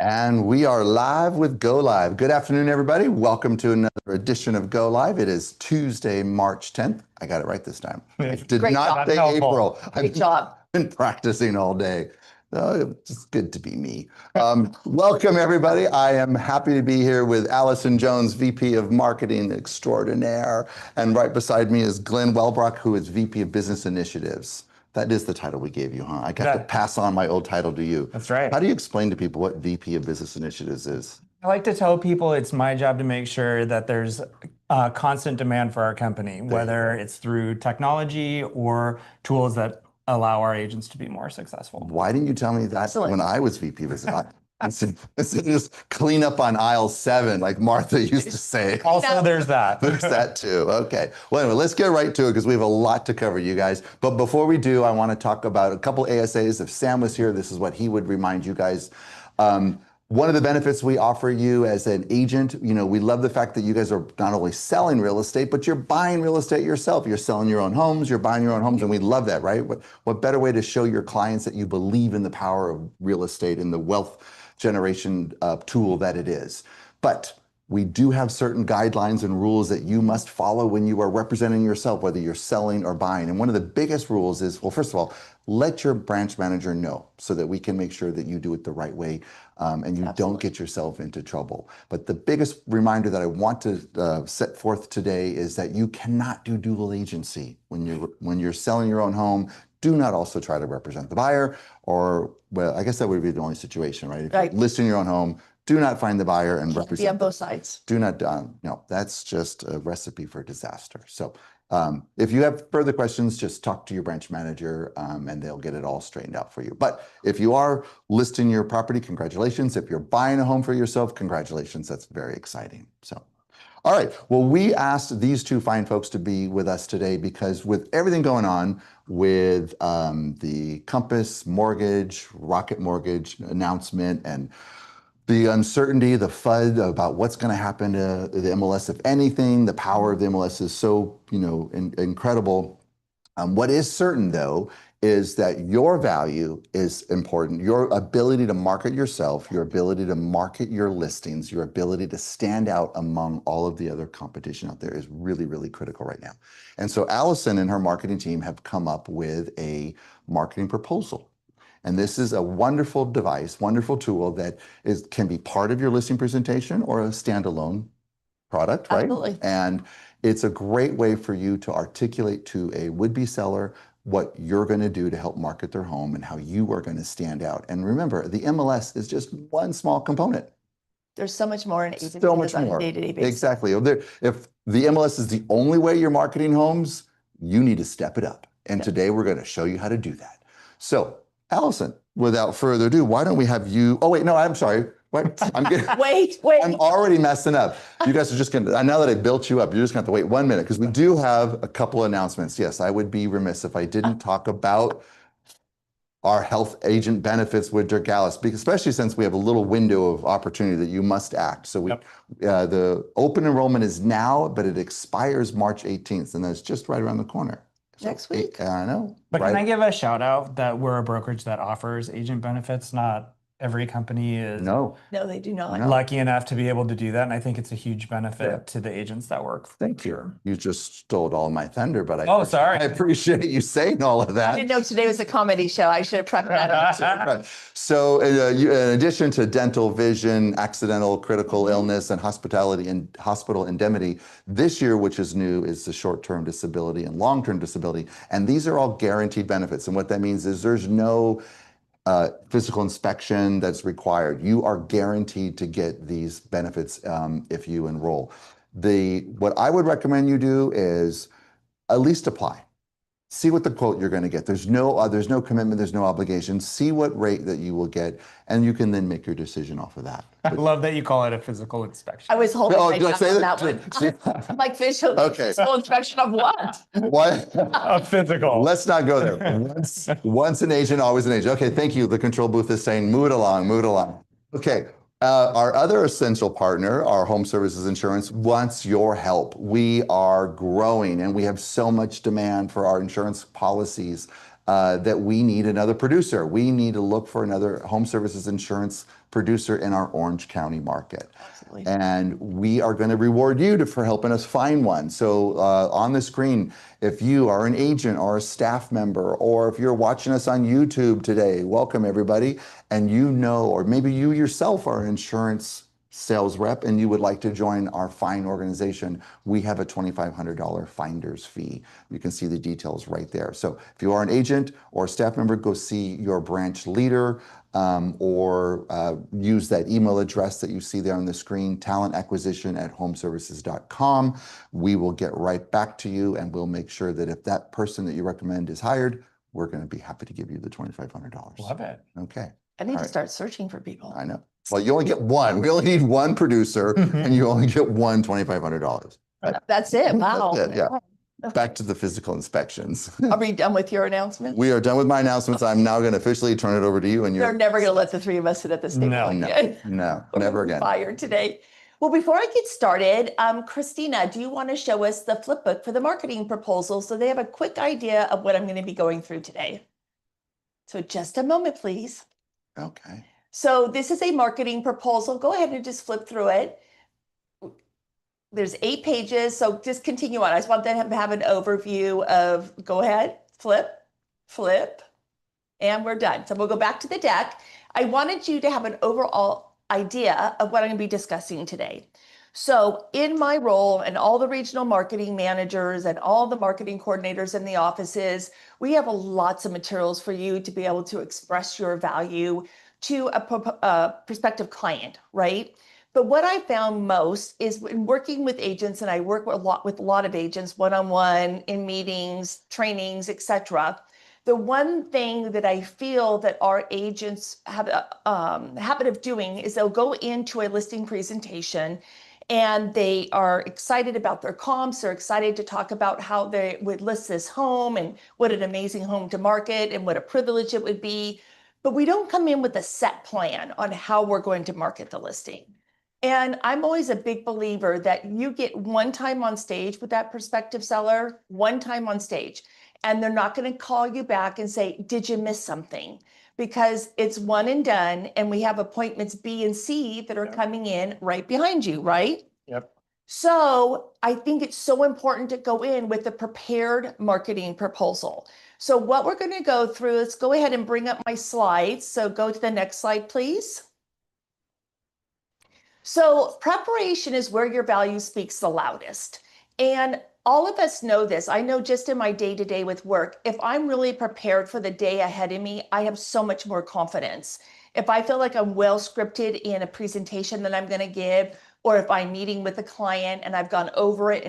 And we are live with Go Live. Good afternoon, everybody. Welcome to another edition of Go Live. It is Tuesday, March 10th. I got it right this time. I did Great not job. say April. Great job. I've been practicing all day. It's good to be me. Welcome, everybody. I am happy to be here with Allison Jones, VP of Marketing Extraordinaire. And right beside me is Glen Wellbrock, who is VP of Business Initiatives. That is the title we gave you, huh? I got to pass on my old title to you. That's right. How do you explain to people what VP of Business Initiatives is? I like to tell people it's my job to make sure that there's constant demand for our company, whether it's through technology or tools that allow our agents to be more successful. Why didn't you tell me that when I was VP of Business? I said, just clean up on aisle 7, like Martha used to say. Also, there's that. There's that too. Okay. Well, anyway, let's get right to it because we have a lot to cover, you guys. But before we do, I want to talk about a couple ASAs. If Sam was here, this is what he would remind you guys. One of the benefits we offer you as an agent, we love the fact that you guys are not only selling real estate, but you're buying real estate yourself. You're selling your own homes, you're buying your own homes, and we love that, right? What better way to show your clients that you believe in the power of real estate and the wealth generation tool that it is. But we do have certain guidelines and rules that you must follow when you are representing yourself, whether you're selling or buying. And one of the biggest rules is, well, first of all, let your branch manager know so that we can make sure that you do it the right way and you don't get yourself into trouble. But the biggest reminder that I want to set forth today is that you cannot do dual agency when you're selling your own home. Do not also try to represent the buyer, or, well, I guess that would be the only situation, right? If you're listing your own home, do not find the buyer and represent. Be on both sides. Do not, no, that's just a recipe for disaster. So if you have further questions, just talk to your branch manager and they'll get it all straightened out for you. But if you are listing your property, congratulations. If you're buying a home for yourself, congratulations. That's very exciting. So. All right, well, we asked these two fine folks to be with us today because with everything going on with the Compass Mortgage, Rocket Mortgage announcement and the uncertainty, the FUD about what's going to happen to the MLS, if anything, the power of the MLS is so, incredible. What is certain, though, is that your value is important. Your ability to market yourself, your ability to market your listings, your ability to stand out among all of the other competition out there is really, really critical right now. And so Allison and her marketing team have come up with a marketing proposal. And this is a wonderful device, wonderful tool that can be part of your listing presentation or a standalone product, right? Absolutely. And it's a great way for you to articulate to a would-be seller what you're going to do to help market their home and how you are going to stand out. And remember, the MLS is just one small component. There's so much more in agency so much more. On a day-to-day basis. Exactly. If the MLS is the only way you're marketing homes, you need to step it up. And today we're going to show you how to do that. So, Allison, without further ado, why don't we have you? Oh, wait, no, I'm sorry. Wait, wait. I'm already messing up. You guys are just going to, now that I built you up, you're just going to have to wait 1 minute because we do have a couple of announcements. Yes, I would be remiss if I didn't talk about our health agent benefits with Dirgalis, especially since we have a little window of opportunity that you must act. So the open enrollment is now, but it expires March 18th, and that's just right around the corner. So, next week. I know. But can I give a shout out that we're a brokerage that offers agent benefits? Not every company is No, they do not. lucky enough to be able to do that. And I think it's a huge benefit to the agents that work. Thank you. You just stole all my thunder, but sorry. I appreciate you saying all of that. I didn't know today was a comedy show. I should have prepped that. So in addition to dental, vision, accidental critical illness, and hospitality and hospital indemnity, this year, which is new, is the short-term disability and long-term disability. And these are all guaranteed benefits. And what that means is there's no physical inspection that's required. You are guaranteed to get these benefits if you enroll. What I would recommend you do is at least apply. See what the quote you're going to get. There's no commitment, there's no obligation. See what rate that you will get, and you can then make your decision off of that. I love that you call it a physical inspection. I was holding my did I breath say on that? that one. Like physical inspection of what? What? A physical. Let's not go there. Once an agent, always an agent. Okay, thank you. The control booth is saying, move it along, move it along. Okay. Our other essential partner, our Home Services Insurance, wants your help. We are growing and we have so much demand for our insurance policies. that we need another producer. We need to look for another home services insurance producer in our Orange County market. Absolutely. And we are going to reward you for helping us find one. So on the screen, if you are an agent or a staff member, or if you're watching us on YouTube today, welcome everybody. And you know, or maybe you yourself are an insurance sales rep and you would like to join our fine organization, we have a $2,500 finder's fee. You can see the details right there. So if you are an agent or a staff member, go see your branch leader, or use that email address that you see there on the screen, talentacquisition@homeservices.com. We will get right back to you, and we'll make sure that if that person that you recommend is hired, we're going to be happy to give you the $2,500. Love it. Okay. I need All to right. start searching for people. I know. Well, you only get one. We only need one producer, and you only get one $2,500. That's it. Wow. That's it, yeah. Okay. Back to the physical inspections. Are we done with your announcements? We are done with my announcements. I'm now going to officially turn it over to you. And They're never going to let the three of us sit at this table No. again. No, We're never again. fired today. Well, before I get started, Christina, do you want to show us the flip book for the marketing proposal so they have a quick idea of what I'm going to be going through today? So just a moment, please. Okay. So this is a marketing proposal. Go ahead and just flip through it. There's 8 pages, so just continue on. I just want them to have an overview of, go ahead, flip, and we're done. So we'll go back to the deck. I wanted you to have an overall idea of what I'm going to be discussing today. So in my role and all the regional marketing managers and all the marketing coordinators in the offices, we have lots of materials for you to be able to express your value to a prospective client, right? But what I found most is in working with agents, and I work with a lot of agents one-on-one in meetings, trainings, etc. The one thing that I feel that our agents have a habit of doing is they'll go into a listing presentation and they are excited about their comps. They're excited to talk about how they would list this home and what an amazing home to market and what a privilege it would be. But we don't come in with a set plan on how we're going to market the listing. And I'm always a big believer that you get one time on stage with that prospective seller, one time on stage, and they're not going to call you back and say, did you miss something? Because it's one and done, and we have appointments B and C that are coming in right behind you, right? Yep. So I think it's so important to go in with a prepared marketing proposal. So what we're going to go through, let's go ahead and bring up my slides. So go to the next slide, please. So preparation is where your value speaks the loudest. And all of us know this. I know just in my day-to-day with work, if I'm really prepared for the day ahead of me, I have so much more confidence. If I feel like I'm well scripted in a presentation that I'm going to give, or if I'm meeting with a client and I've gone over it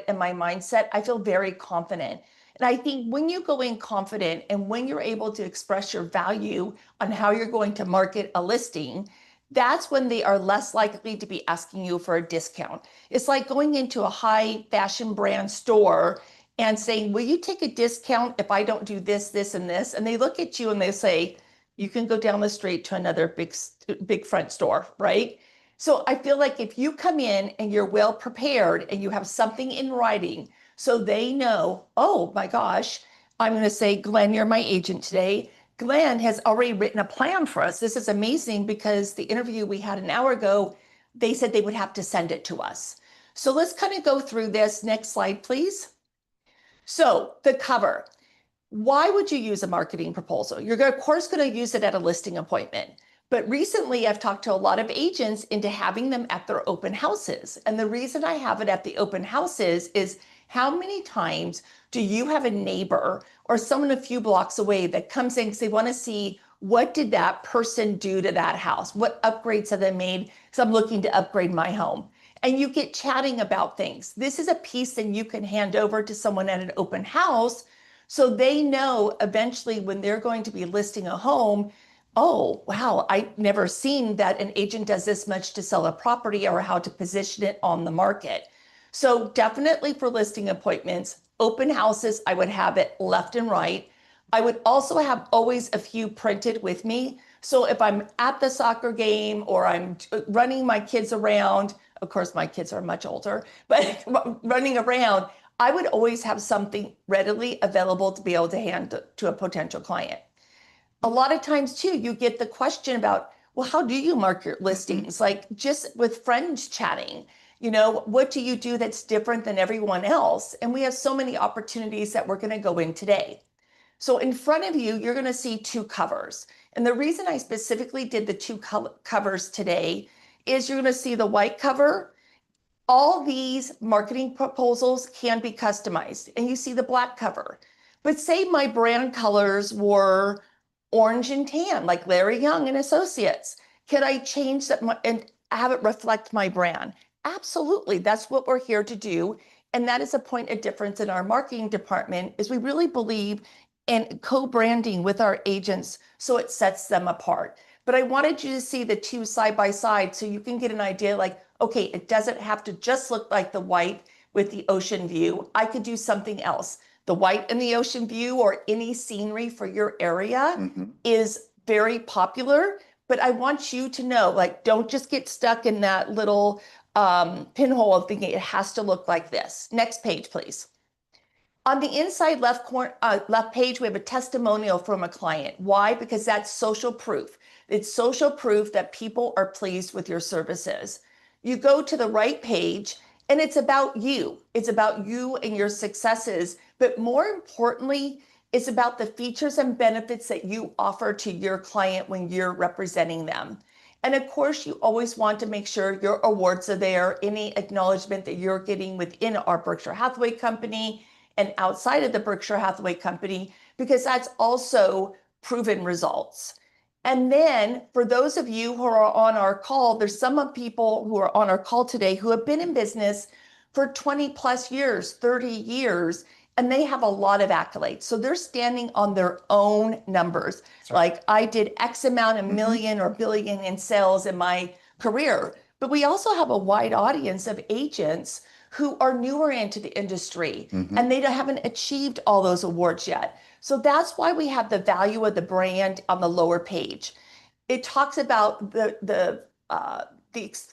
in my mindset, I feel very confident. And I think when you go in confident and when you're able to express your value on how you're going to market a listing, that's when they are less likely to be asking you for a discount. It's like going into a high fashion brand store and saying, will you take a discount if I don't do this, this, and this? And they look at you and they say, you can go down the street to another big front store, right? So I feel like if you come in and you're well prepared and you have something in writing, so they know, oh my gosh, I'm going to say, Glen, you're my agent today. Glen has already written a plan for us. This is amazing because the interview we had an hour ago, they said they would have to send it to us. So let's kind of go through this. Next slide, please. So the cover. Why would you use a marketing proposal? You're of course going to use it at a listing appointment. But recently I've talked to a lot of agents into having them at their open houses. And the reason I have it at the open houses is how many times do you have a neighbor or someone a few blocks away that comes in because they want to see what did that person do to that house? What upgrades have they made? Because I'm looking to upgrade my home. And you get chatting about things. This is a piece that you can hand over to someone at an open house so they know eventually when they're going to be listing a home, oh, wow, I've never seen that an agent does this much to sell a property or how to position it on the market. So definitely for listing appointments, open houses, I would have it left and right. I would also have always a few printed with me. So if I'm at the soccer game or I'm running my kids around, of course, my kids are much older, but running around, I would always have something readily available to be able to hand to a potential client. A lot of times too, you get the question about, well, how do you mark your listings? Like just with friends chatting, what do you do that's different than everyone else? And we have so many opportunities that we're going to go in today. So in front of you, you're going to see two covers. And the reason I specifically did the two covers today is you're going to see the white cover. All these marketing proposals can be customized, and you see the black cover. But say my brand colors were orange and tan, like Larry Young and Associates. Can I change that and have it reflect my brand? Absolutely. That's what we're here to do. And that is a point of difference in our marketing department is we really believe in co-branding with our agents so it sets them apart. But I wanted you to see the two side by side so you can get an idea like, okay, it doesn't have to just look like the white with the ocean view. I could do something else. The white and the ocean view or any scenery for your area is very popular. But I want you to know, like, don't just get stuck in that little pinhole of thinking it has to look like this. Next page, please. On the inside left corner, left page, we have a testimonial from a client. Why? Because that's social proof. It's social proof that people are pleased with your services. You go to the right page and it's about you. It's about you and your successes. But more importantly, it's about the features and benefits that you offer to your client when you're representing them. And of course, you always want to make sure your awards are there, any acknowledgement that you're getting within our Berkshire Hathaway company and outside of the Berkshire Hathaway company, because that's also proven results. And then for those of you who are on our call, there's some people who are on our call today who have been in business for 20 plus years, 30 years, and they have a lot of accolades. So they're standing on their own numbers. Like I did X amount of million or billion in sales in my career. But we also have a wide audience of agents who are newer into the industry and they haven't achieved all those awards yet. So that's why we have the value of the brand on the lower page. It talks about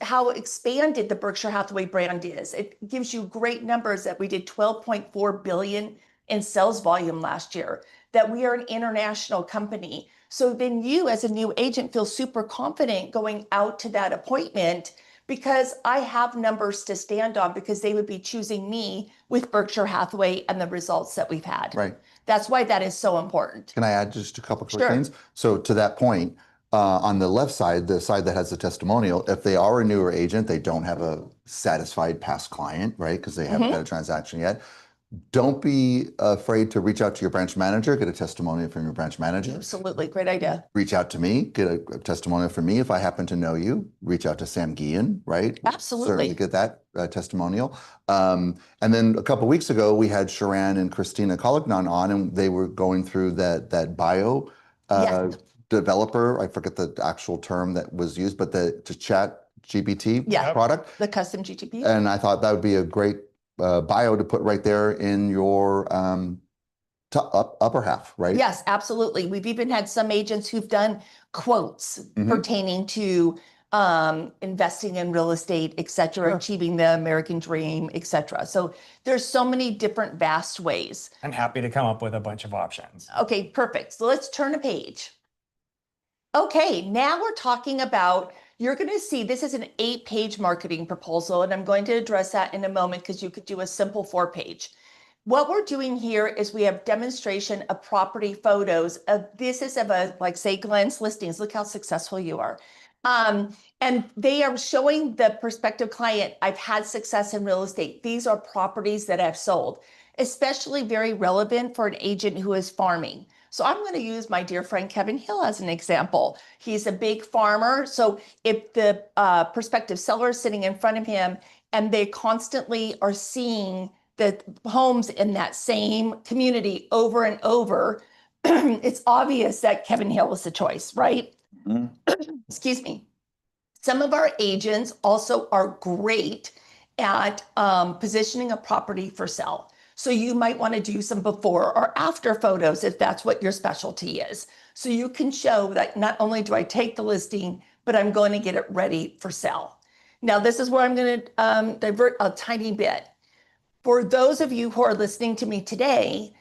how expanded the Berkshire Hathaway brand is. It gives you great numbers that we did 12.4 billion in sales volume last year, that we are an international company. So then you as a new agent feel super confident going out to that appointment because I have numbers to stand on because they would be choosing me with Berkshire Hathaway and the results that we've had. Right. That's why that is so important. Can I add just a couple quick things? So to that point, on the left side, the side that has the testimonial, if they are a newer agent, they don't have a satisfied past client, right? Because they haven't had a transaction yet. Don't be afraid to reach out to your branch manager, get a testimonial from your branch manager. Absolutely, great idea. Reach out to me, get a testimonial from me. If I happen to know you, reach out to Sam Guillen, right? Absolutely. Certainly get that testimonial. And then a couple of weeks ago, we had Sharon and Christina Collignon on, and they were going through that bio developer. I forget the actual term that was used, but the chat GPT product. The custom GTP. And I thought that would be a great bio to put right there in your upper half, right? Yes, absolutely. We've even had some agents who've done quotes pertaining to investing in real estate, et cetera, achieving the American dream, et cetera. So there's so many different vast ways. I'm happy to come up with a bunch of options. Okay, perfect. So let's turn a page. Okay, now we're talking about, you're going to see this is an 8-page marketing proposal, and I'm going to address that in a moment because you could do a simple 4-page. What we're doing here is we have demonstration of property photos of this is of a, like say Glen's listings. Look how successful you are. And they are showing the prospective client, I've had success in real estate. These are properties that I've sold, especially very relevant for an agent who is farming. So I'm going to use my dear friend Kevin Hill as an example. He's a big farmer. So if the prospective seller is sitting in front of him and they constantly are seeing the homes in that same community over and over, it's obvious that Kevin Hill is the choice, right? Excuse me. Some of our agents also are great at positioning a property for sale. So you might want to do some before or after photos if that's what your specialty is. So you can show that not only do I take the listing, but I'm going to get it ready for sale. Now, this is where I'm going to divert a tiny bit. For those of you who are listening to me today,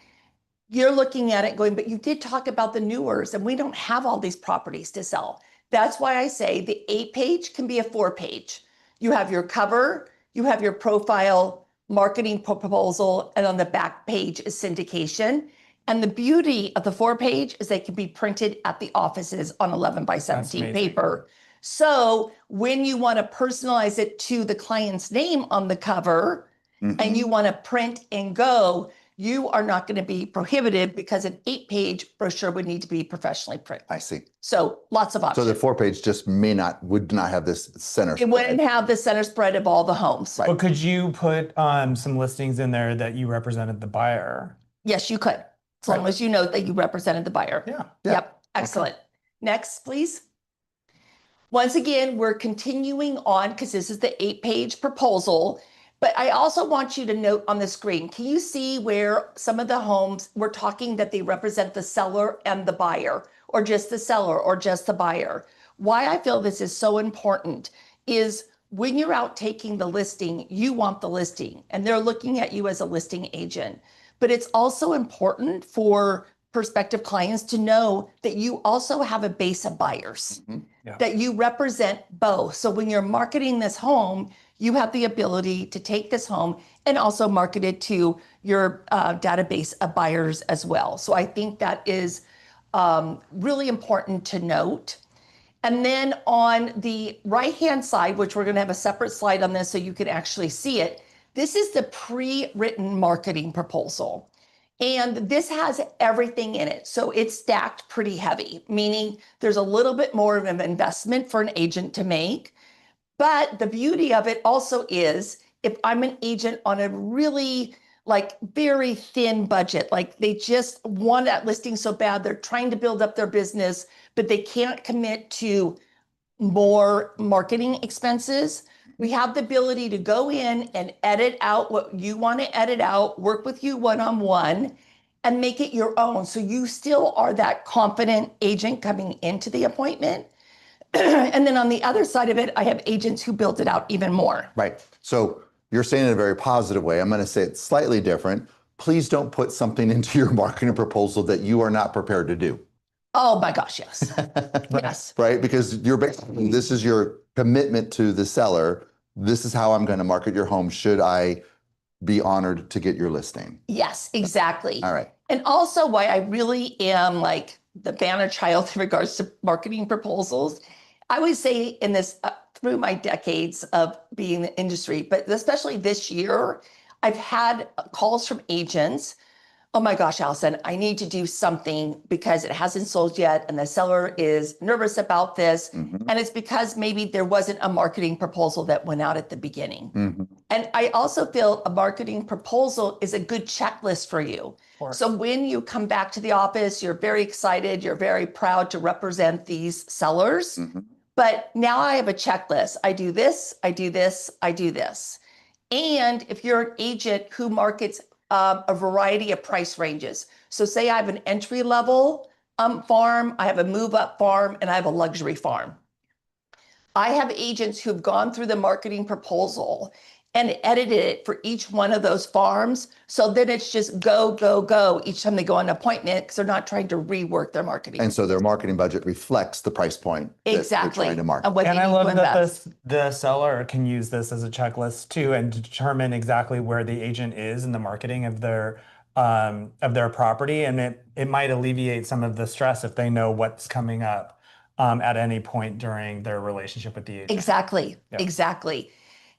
you're looking at it going, but you did talk about the newers and we don't have all these properties to sell. That's why I say the 8-page can be a 4-page. You have your cover, you have your profile, marketing proposal, and on the back page is syndication. And the beauty of the 4-page is they can be printed at the offices on 11 by 17 paper. So when you want to personalize it to the client's name on the cover and you want to print and go, you are not going to be prohibited because an 8-page brochure would need to be professionally printed. I see. So lots of options. So the 4-page just would not have this center It wouldn't have the center spread of all the homes. But could you put some listings in there that you represented the buyer? Yes, you could, as long as you know that you represented the buyer. Yeah. Yep. Excellent. Okay. Next, please. Once again, we're continuing on because this is the 8-page proposal. But I also want you to note on the screen, can you see where some of the homes, we're talking that they represent the seller and the buyer, or just the seller, or just the buyer? Why I feel this is so important is when you're out taking the listing, you want the listing, and they're looking at you as a listing agent. But it's also important for prospective clients to know that you also have a base of buyers, that you represent both. So when you're marketing this home, you have the ability to take this home and also market it to your database of buyers as well. So I think that is really important to note. And then on the right-hand side, which we're going to have a separate slide on this so you can actually see it, this is the pre-written marketing proposal. And this has everything in it. So it's stacked pretty heavy, meaning there's a little bit more of an investment for an agent to make. But the beauty of it also is if I'm an agent on a really very thin budget, like they just want that listing so bad, they're trying to build up their business, but they can't commit to more marketing expenses. We have the ability to go in and edit out what you want to edit out, work with you one-on-one, and make it your own. So you still are that confident agent coming into the appointment. And then on the other side of it, I have agents who build it out even more. Right. So you're saying it in a very positive way. I'm going to say it slightly different. Please don't put something into your marketing proposal that you are not prepared to do. Oh my gosh, yes. Yes. Right? Because this is your commitment to the seller. This is how I'm going to market your home should I be honored to get your listing. Yes, exactly. All right. And also why I really am the banner child in regards to marketing proposals. I would say in this, through my decades of being in the industry, but especially this year, I've had calls from agents. Oh my gosh, Allison, I need to do something because it hasn't sold yet and the seller is nervous about this. And it's because maybe there wasn't a marketing proposal that went out at the beginning. And I also feel a marketing proposal is a good checklist for you. So when you come back to the office, you're very excited, you're very proud to represent these sellers. But now I have a checklist. I do this, I do this, I do this. And if you're an agent who markets a variety of price ranges. So say I have an entry level farm, I have a move up farm, and I have a luxury farm. I have agents who've gone through the marketing proposal and edited it for each one of those farms. So then it's just go, go, go each time they go on an appointment because they're not trying to rework their marketing. And so their marketing budget reflects the price point that they're trying to market. And I love that the seller can use this as a checklist too and determine exactly where the agent is in the marketing of their property. And it might alleviate some of the stress if they know what's coming up at any point during their relationship with the agent. Exactly. Yep. Exactly.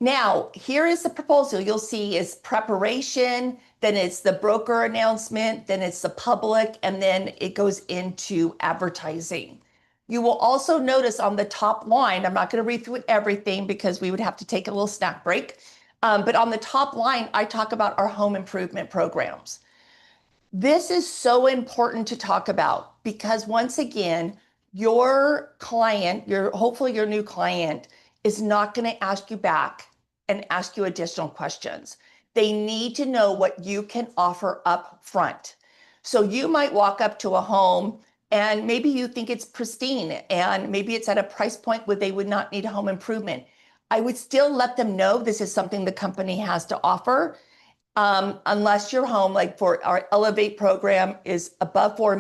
Now, here is the proposal. You'll see is preparation, then it's the broker announcement, then it's the public, and then it goes into advertising. You will also notice on the top line, I'm not going to read through everything because we would have to take a little snack break. But on the top line, I talk about our home improvement programs. This is so important to talk about because once again, your client, hopefully your new client, is not going to ask you back and ask you additional questions. They need to know what you can offer up front. So you might walk up to a home and maybe you think it's pristine and maybe it's at a price point where they would not need a home improvement. I would still let them know this is something the company has to offer. unless your home, like for our Elevate program, is above 4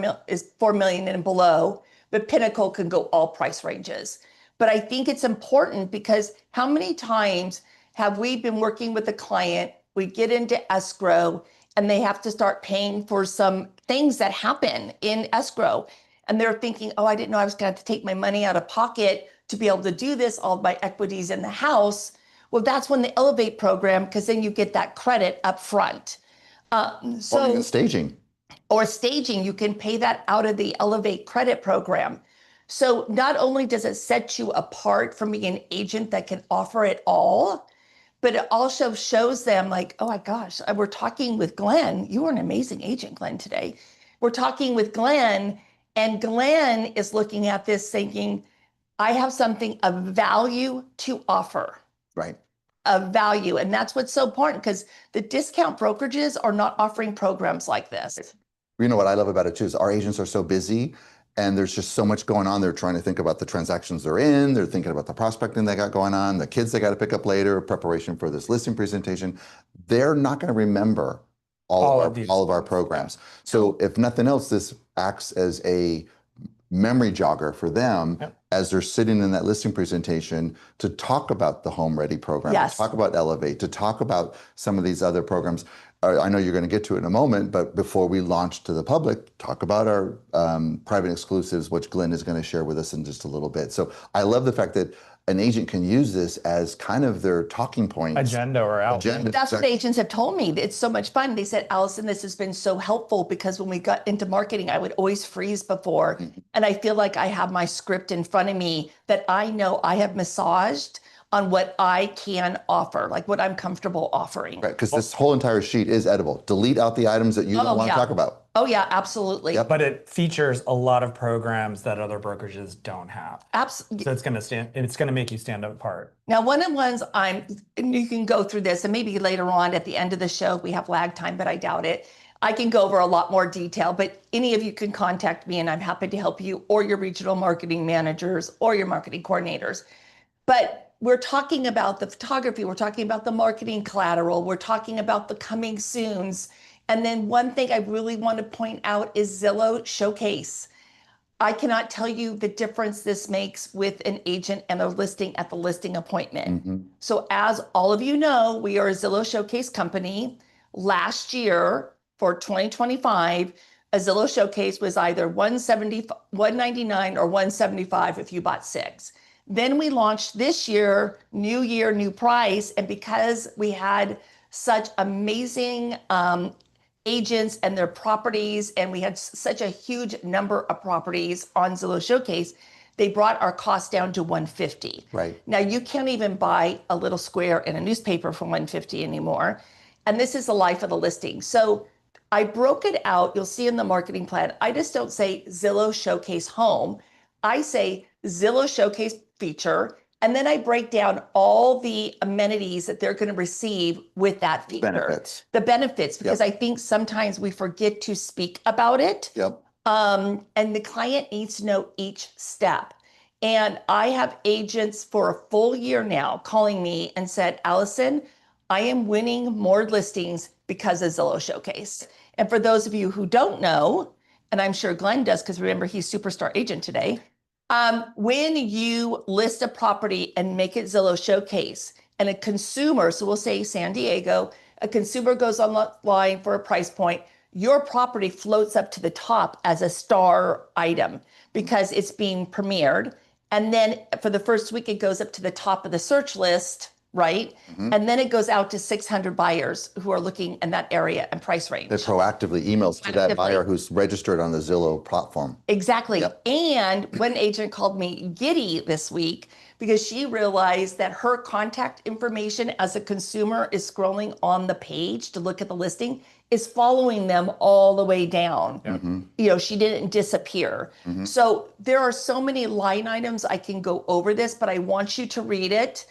million and below, but Pinnacle can go all price ranges. But I think it's important because how many times have we been working with a client, we get into escrow and they have to start paying for some things that happen in escrow. And they're thinking, oh, I didn't know I was going to have to take my money out of pocket to be able to do this, all my equities in the house. Well, that's when the Elevate program, because then you get that credit up front. Or even staging. Or staging, you can pay that out of the Elevate credit program. So not only does it set you apart from being an agent that can offer it all, but it also shows them like, oh my gosh, we're talking with Glen. You were an amazing agent, Glen, today. We're talking with Glen, and Glen is looking at this thinking, I have something of value to offer. Right. Of value. And that's what's so important because the discount brokerages are not offering programs like this. You know what I love about it too is our agents are so busy and there's just so much going on. They're trying to think about the transactions they're in. They're thinking about the prospecting they got going on, the kids they got to pick up later, preparation for this listing presentation. They're not going to remember all of our programs. So if nothing else, this acts as a memory jogger for them as they're sitting in that listing presentation to talk about the Home Ready program, to talk about Elevate, to talk about some of these other programs. I know you're going to get to it in a moment, but before we launch to the public, talk about our private exclusives, which Glen is going to share with us in just a little bit. So I love the fact that an agent can use this as kind of their talking point. Agenda or outlet. That's what agents have told me. It's so much fun. They said, Allison, this has been so helpful because when we got into marketing, I would always freeze before. And I feel like I have my script in front of me that I know I have massaged on what I can offer, like what I'm comfortable offering. Right, because this whole entire sheet is editable. Delete out the items that you don't want to talk about. Oh yeah, absolutely. Yep. But it features a lot of programs that other brokerages don't have. Absolutely. So it's going to make you stand apart. Now, one of the ones and you can go through this and maybe later on at the end of the show, we have lag time, but I doubt it. I can go over a lot more detail, but any of you can contact me and I'm happy to help you or your regional marketing managers or your marketing coordinators. But we're talking about the photography, we're talking about the marketing collateral, we're talking about the coming soons. And then one thing I really want to point out is Zillow Showcase. I cannot tell you the difference this makes with an agent and a listing at the listing appointment. So as all of you know, we are a Zillow Showcase company. Last year for 2025, a Zillow Showcase was either $199 or $175 if you bought 6. Then we launched this year, new price. And because we had such amazing agents and their properties, and we had such a huge number of properties on Zillow Showcase, they brought our cost down to $150. Right. Now you can't even buy a little square in a newspaper for $150 anymore. And this is the life of the listing. So I broke it out. You'll see in the marketing plan, I just don't say Zillow Showcase Home. I say Zillow Showcase Feature, and then I break down all the amenities that they're going to receive with that feature. The benefits, because I think sometimes we forget to speak about it. And the client needs to know each step. And I have agents for a full year now calling me and said, Allison, I am winning more listings because of Zillow Showcase. And for those of you who don't know, and I'm sure Glen does, because remember, he's Superstar Agent today. When you list a property and make it Zillow Showcase and a consumer, so we'll say San Diego, a consumer goes online for a price point, your property floats up to the top as a star item because it's being premiered. And then for the first week, it goes up to the top of the search list, right? And then it goes out to 600 buyers who are looking in that area and price range. It proactively emails to that buyer who's registered on the Zillow platform. Exactly. And one agent called me giddy this week because she realized that her contact information as a consumer is scrolling on the page to look at the listing is following them all the way down. You know, she didn't disappear. So there are so many line items I can go over this, but I want you to read it.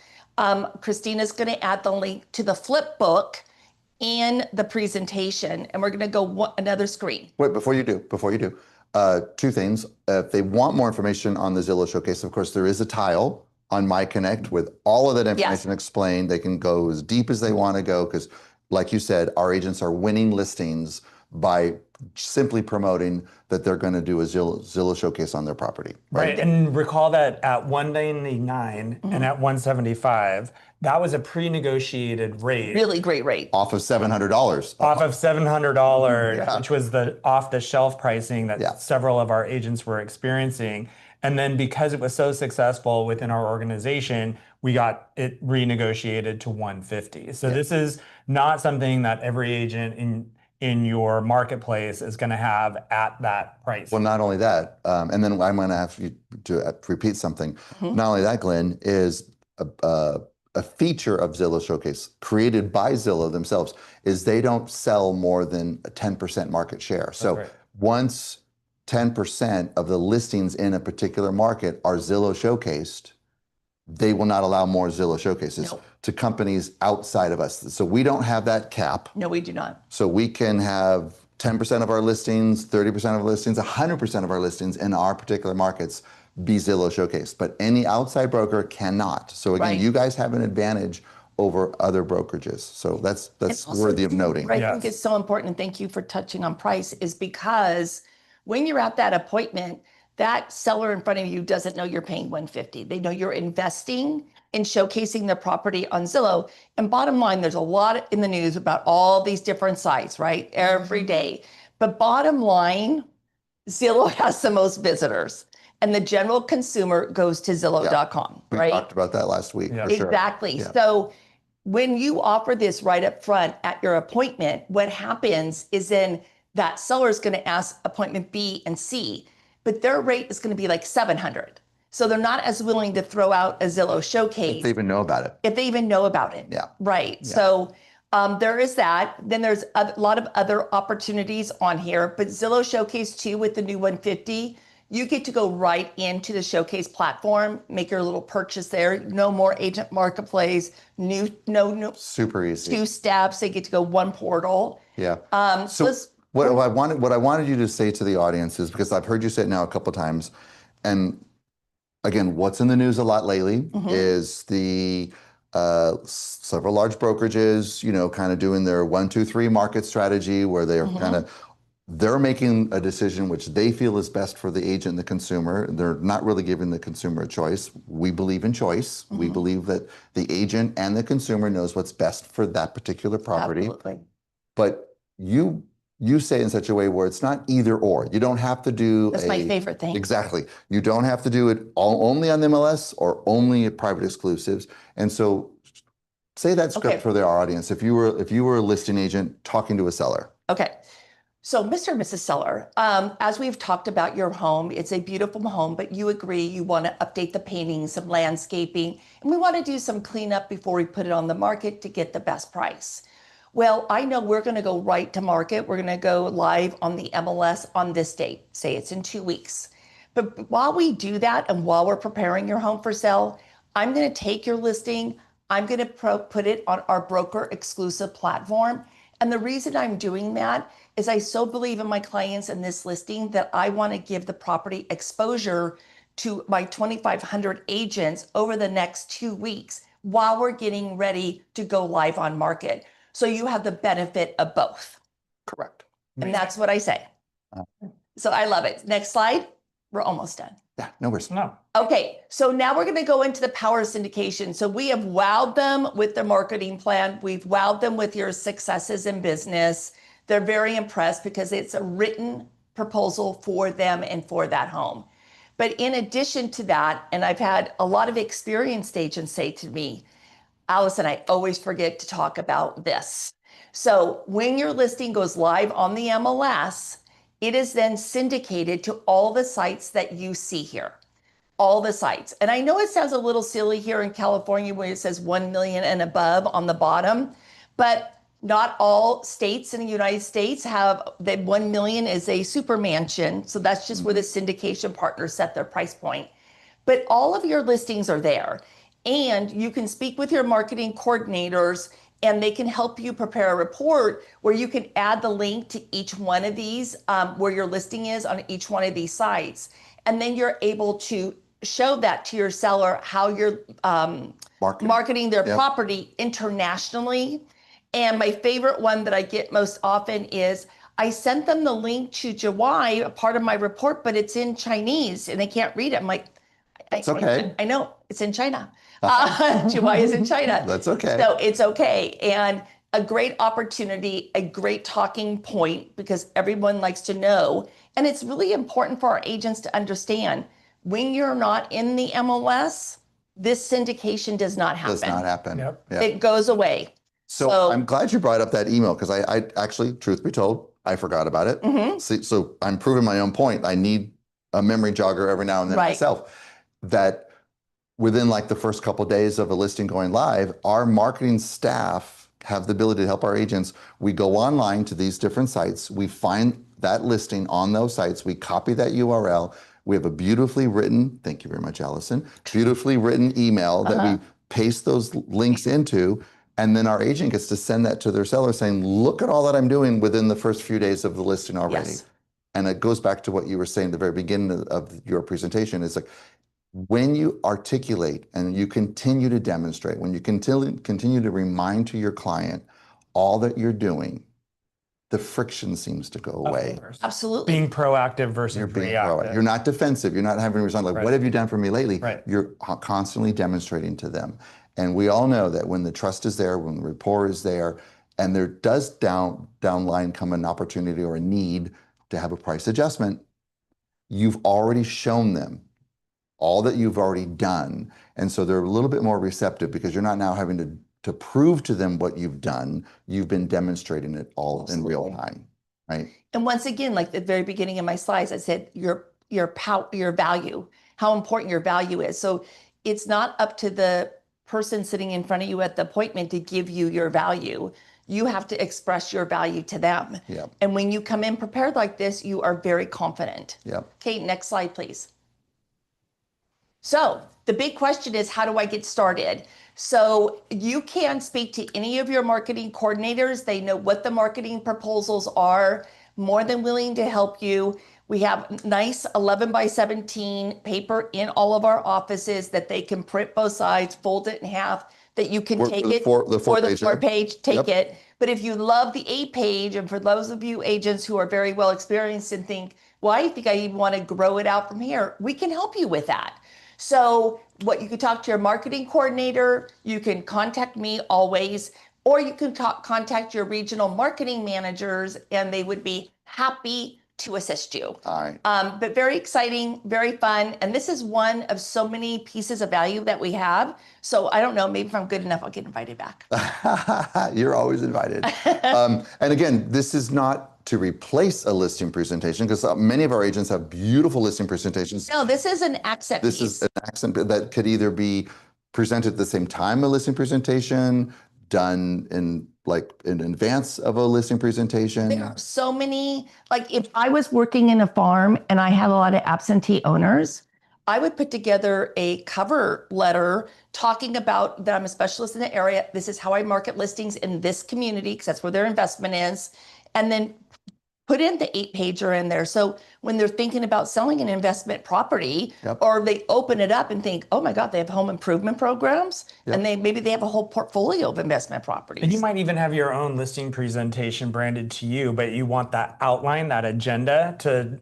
Christina's going to add the link to the flip book in the presentation, and we're going to go another screen. Wait, before you do, two things. If they want more information on the Zillow Showcase, of course, there is a tile on My Connect with all of that information explained. They can go as deep as they want to go because like you said, our agents are winning listings by simply promoting that they're going to do a Zillow showcase on their property. Right. And recall that at 199 and at 175, that was a pre-negotiated rate. Really great rate. Off of $700. Off of $700, Yeah. which was the off-the-shelf pricing that several of our agents were experiencing. And then because it was so successful within our organization, we got it renegotiated to 150. So this is not something that every agent in your marketplace is going to have at that price. Well, not only that, and then I'm going to have you to repeat something. Not only that, Glenn, is a feature of Zillow Showcase created by Zillow themselves is they don't sell more than a 10% market share. So once 10% of the listings in a particular market are Zillow showcased, they will not allow more Zillow showcases to companies outside of us. So we don't have that cap. No, we do not. So we can have 10% of our listings, 30% of our listings, 100% of our listings in our particular markets be Zillow showcased, but any outside broker cannot. So again, you guys have an advantage over other brokerages. So that's worthy of noting. I think it's so important, and thank you for touching on price, is because when you're at that appointment, that seller in front of you doesn't know you're paying 150. They know you're investing in showcasing the property on Zillow. And bottom line, there's a lot in the news about all these different sites, right? Every day. But bottom line, Zillow has the most visitors. And the general consumer goes to Zillow.com, right? We talked about that last week. For sure. Exactly. Yeah. So when you offer this right up front at your appointment, what happens is then that seller is going to ask appointment B and C, but their rate is going to be like 700. So they're not as willing to throw out a Zillow showcase. If they even know about it. If they even know about it. Yeah. Right. Yeah. So there is that. Then there's a lot of other opportunities on here, but Zillow Showcase 2 with the new 150, you get to go right into the Showcase platform, make your little purchase there. No more agent marketplace, no super easy. 2 steps. They get to go one portal. Yeah. So what I wanted you to say to the audience is, because I've heard you say it now a couple of times, and again, what's in the news a lot lately is the several large brokerages, kind of doing their 1, 2, 3 market strategy, where they're making a decision which they feel is best for the agent and the consumer. They're not really giving the consumer a choice. We believe in choice. We believe that the agent and the consumer knows what's best for that particular property. Absolutely. But you say it in such a way where it's not either or. You don't have to do That's my favorite thing. Exactly. You don't have to do it only on MLS or only at private exclusives. And so say that script for their audience. If you were a listing agent talking to a seller. Okay. So Mr. and Mrs. Seller, as we've talked about your home, it's a beautiful home, but you agree you want to update the painting, some landscaping, and we want to do some cleanup before we put it on the market to get the best price. Well, I know we're going to go right to market. We're going to go live on the MLS on this date. Say it's in 2 weeks. But while we do that and while we're preparing your home for sale, I'm going to take your listing. I'm going to put it on our broker exclusive platform. And the reason I'm doing that is I so believe in my clients in this listing that I want to give the property exposure to my 2,500 agents over the next 2 weeks while we're getting ready to go live on market. So you have the benefit of both. Correct. And that's what I say. So I love it. Next slide. We're almost done. Yeah, no worries. No. Okay, so now we're going to go into the power of syndication. So we have wowed them with their marketing plan. We've wowed them with your successes in business. They're very impressed because it's a written proposal for them and for that home. But in addition to that, and I've had a lot of experienced agents say to me, Allison, I always forget to talk about this. So when your listing goes live on the MLS, it is then syndicated to all the sites that you see here, all the sites. And I know it sounds a little silly here in California where it says 1 million and above on the bottom, but not all states in the United States have that 1 million is a super mansion. So that's just where the syndication partners set their price point. But all of your listings are there. And you can speak with your marketing coordinators and they can help you prepare a report where you can add the link to each one of these, where your listing is on each one of these sites. And then you're able to show that to your seller how you're marketing their property internationally. And my favorite one that I get most often is I sent them the link to Jawai, a part of my report, but it's in Chinese and they can't read it. I'm like, It's okay. I know it's in China. Jawai is in China. That's okay. So it's okay. And a great opportunity, a great talking point because everyone likes to know. And it's really important for our agents to understand when you're not in the MLS, this syndication does not happen. Does not happen. Yep. Yeah. It goes away. So I'm glad you brought up that email because I actually, truth be told, I forgot about it. So I'm proving my own point. I need a memory jogger every now and then myself. That within like the first couple of days of a listing going live, our marketing staff have the ability to help our agents. We go online to these different sites. We find that listing on those sites. We copy that URL. We have a beautifully written, thank you very much, Allison, beautifully written email that we paste those links into. And then our agent gets to send that to their seller saying, look at all that I'm doing within the first few days of the listing already. Yes. And it goes back to what you were saying at the very beginning of your presentation. It's like, when you articulate and you continue to demonstrate, when you continue to remind to your client all that you're doing, the friction seems to go away. Absolutely. Being proactive versus You're being reactive. proactive. You're not defensive. You're not having to respond like, what have you done for me lately? Right. You're constantly demonstrating to them. And we all know that when the trust is there, when the rapport is there, and there does downline come an opportunity or a need to have a price adjustment, you've already shown them all that you've already done. And so they're a little bit more receptive because you're not now having to prove to them what you've done. You've been demonstrating it all in real time, right? And once again, like the very beginning of my slides, I said your value, how important your value is. So it's not up to the person sitting in front of you at the appointment to give you your value. You have to express your value to them. Yep. And when you come in prepared like this, you are very confident. Yep. Okay, next slide, please. So the big question is, how do I get started? So you can speak to any of your marketing coordinators. They know what the marketing proposals are, more than willing to help you. We have nice 11 by 17 paper in all of our offices that they can print both sides, fold it in half, that you can take it for the four page, take it. But if you love the 8 page, and for those of you agents who are very well experienced and think, well, I think I even want to grow it out from here, we can help you with that. So what you can talk to your marketing coordinator, you can contact me always, or you can contact your regional marketing managers and they would be happy to assist you. All right. But very exciting, very fun. And this is one of so many pieces of value that we have. So I don't know, maybe if I'm good enough, I'll get invited back. You're always invited. And again, this is not to replace a listing presentation because many of our agents have beautiful listing presentations. No, this is an accent piece. This is an accent that could either be presented at the same time a listing presentation, done in advance of a listing presentation. There are so many, like if I was working in a farm and I had a lot of absentee owners, I would put together a cover letter talking about that I'm a specialist in the area. This is how I market listings in this community because that's where their investment is. And then put in the 8-pager in there. So when they're thinking about selling an investment property, or they open it up and think, oh my God, they have home improvement programs, and maybe they have a whole portfolio of investment properties. And you might even have your own listing presentation branded to you, but you want that outline, that agenda to